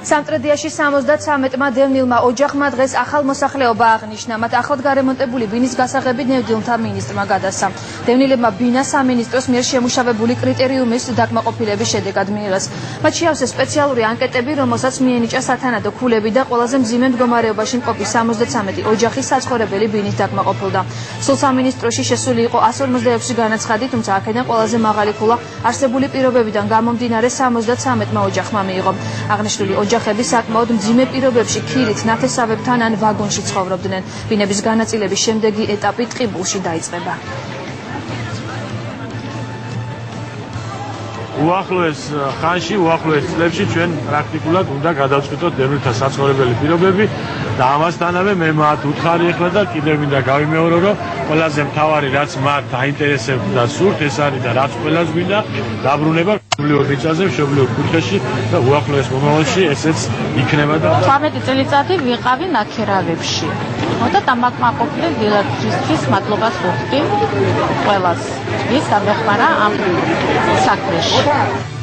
სამტრედიაში 73-მა დევნილმა ოჯახმა დღეს ახალ მოსახლეობა აღნიშნა. მათ ახლად გარემონტებული ბინის გასაღები ნევდილთა მინისტრმა გადასცა. დევნილებმა ბინა სამინისტროს მიერ შემუშავებული კრიტერიუმის დაკმაყოფილების შედეგად მიიღეს. მათ შეავსეს სპეციალური ანკეტები, რომელსაც მიენიჭა სათანადო ქულები და ყველაზე მძიმე მდგომარეობაში მყოფი 73 ოჯახის საცხოვრებელი ბინის დაკმაყოფილდა. სულ სამინისტროში შესული იყო 156 განაცხადი, თუმცა აქედან ყველაზე მაღალი ქულა არსებული პირობებიდან გამომდინარე 73-მა ოჯახმა მიიღო. აღნიშნული ოჯახები საკმაოდ მძიმე პირობებში ქირით, ნათესავებთან ან ვაგონში ცხოვრობდნენ. ბინების განაწილების შემდეგი ეტაპი ტყიბულში დაიწყება. უახლოეს ხანში, უახლოეს წლებში ჩვენ პრაქტიკულად უნდა გადავწყვიტოთ დევნილთა საცხოვრებელი პირობები და ამასთანავე მე მათ უთხარი ეხლა და კიდევ მინდა გავიმეორო, რომ ყველაზე მთავარი რაც მათ დაინტერესებთ და სურთ ეს არის და რაც ყველას მინდა დაბრუნება მშობლიურ მიწაზე, მშობლიურ კუთხეში და უახლოეს მომავალში ესეც იქნება და 12 წელიწადი ვიყავი ნაქერავებში. და დამაკმაყოფილებ დილადისთვის მადლობას ვუხდი ყველას. ის დამეხმარა ამ საქმეში.